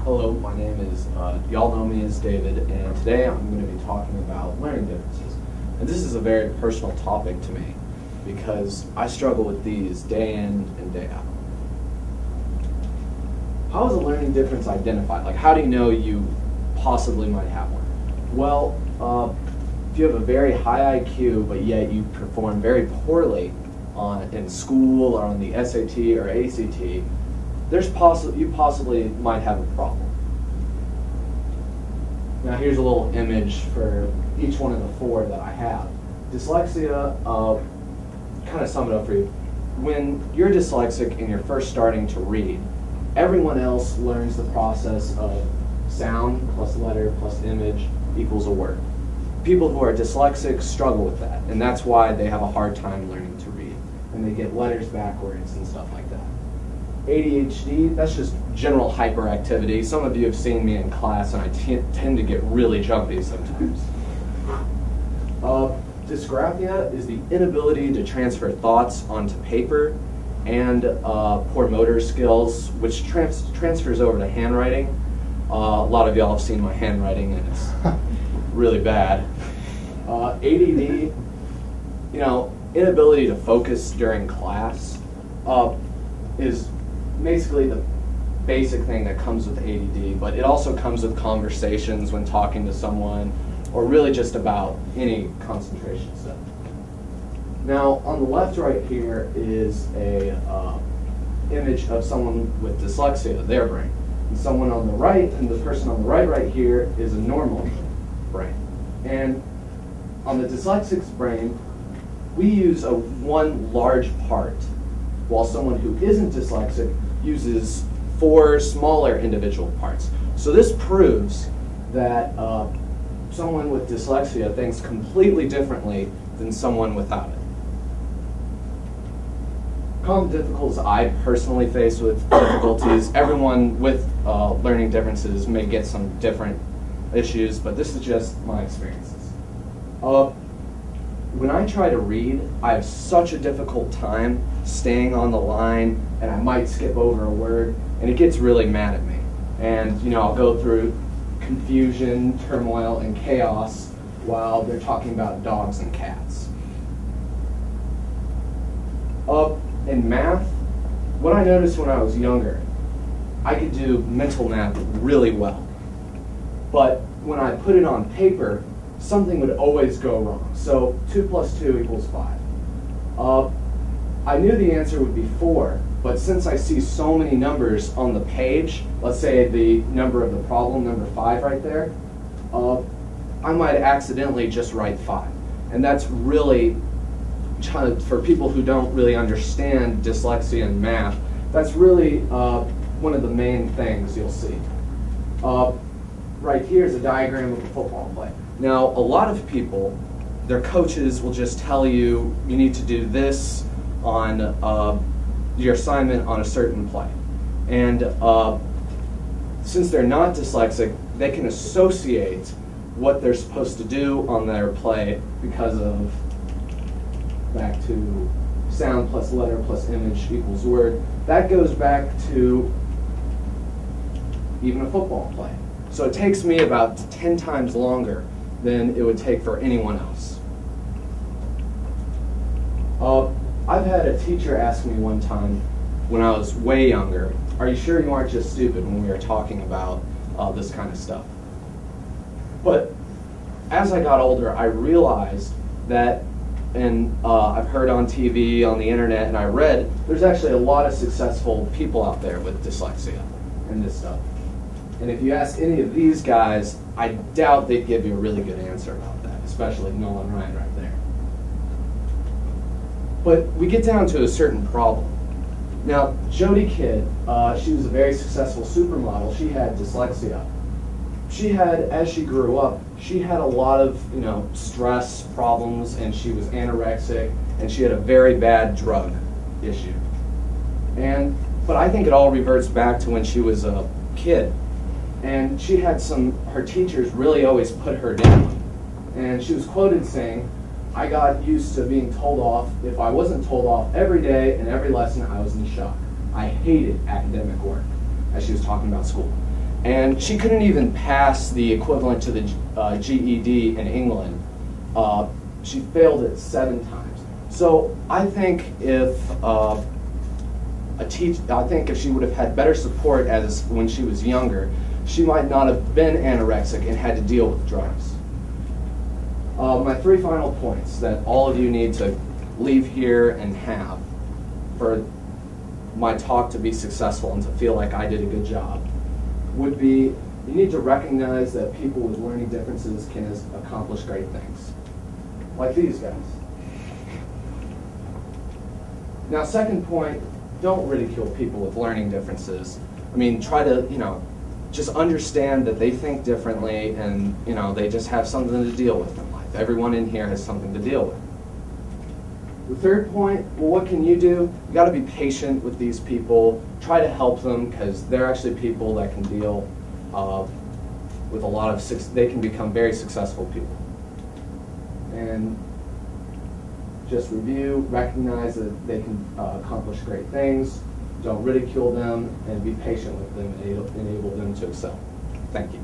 Hello, my name is, y'all know me as David, and today I'm going to be talking about learning differences. And this is a very personal topic to me because I struggle with these day in and day out. How is a learning difference identified? Like, how do you know you possibly might have one? Well, if you have a very high IQ, but yet you perform very poorly in school or on the SAT or ACT, you possibly might have a problem. Now here's a little image for each one of the four that I have. Dyslexia, kind of sum it up for you. When you're dyslexic and you're first starting to read, everyone else learns the process of sound plus letter plus image equals a word. People who are dyslexic struggle with that, and that's why they have a hard time learning to read, and they get letters backwards and stuff like that. ADHD, that's just general hyperactivity. Some of you have seen me in class, and I tend to get really jumpy sometimes. Dysgraphia is the inability to transfer thoughts onto paper, and poor motor skills, which transfers over to handwriting. A lot of y'all have seen my handwriting, and it's really bad. ADD, inability to focus during class is basically the basic thing that comes with ADD, but it also comes with conversations when talking to someone, or really just about any concentration stuff. Now, on the left right here is a image of someone with dyslexia, their brain. And someone on the right, and the person on the right here is a normal brain. And on the dyslexic's brain, we use one large part, while someone who isn't dyslexic uses 4 smaller individual parts. So this proves that someone with dyslexia thinks completely differently than someone without it. Common difficulties I personally face with difficulties. Everyone with learning differences may get some different issues, but this is just my experiences. When I try to read, I have such a difficult time staying on the line, and I might skip over a word, and it gets really mad at me. And I'll go through confusion, turmoil, and chaos while they're talking about dogs and cats. In math, what I noticed when I was younger, I could do mental math really well. But when I put it on paper, something would always go wrong. So 2 + 2 = 5. I knew the answer would be 4, but since I see so many numbers on the page, let's say the number of the problem, number 5 right there, I might accidentally just write 5. And that's really, for people who don't really understand dyslexia and math, that's really one of the main things you'll see. Right here is a diagram of a football play. Now, a lot of people, their coaches will just tell you, you need to do this on your assignment on a certain play. And since they're not dyslexic, they can associate what they're supposed to do on their play because of, back to sound plus letter plus image equals word. That goes back to even a football play. So it takes me about 10 times longer than it would take for anyone else. I've had a teacher ask me one time when I was way younger, are you sure you aren't just stupid, when we were talking about this kind of stuff? But as I got older, I realized that, and I've heard on TV, on the internet, and I read, there's actually a lot of successful people out there with dyslexia and this stuff. And if you ask any of these guys, I doubt they'd give you a really good answer about that, especially Nolan Ryan right there. But we get down to a certain problem. Now, Jodie Kidd, she was a very successful supermodel. She had dyslexia. She had, as she grew up, she had a lot of stress problems, and she was anorexic, and she had a very bad drug issue. But I think it all reverts back to when she was a kid. And she had her teachers really always put her down. And she was quoted saying, I got used to being told off. If I wasn't told off every day and every lesson, I was in shock. I hated academic work, as she was talking about school. And she couldn't even pass the equivalent to the GED in England. She failed it 7 times. So I think if if she would have had better support when she was younger, she might not have been anorexic and had to deal with drugs. My 3 final points that all of you need to leave here and have for my talk to be successful and to feel like I did a good job would be, you need to recognize that people with learning differences can accomplish great things, like these guys. Now, second point, don't ridicule people with learning differences. I mean, try to, just understand that they think differently and, they just have something to deal with in life. Everyone in here has something to deal with. The third point, well, what can you do? You got to be patient with these people. Try to help them because they're actually people that can deal with a lot of, they can become very successful people. And just review, recognize that they can accomplish great things. Don't ridicule them and be patient with them and enable them to excel. Thank you.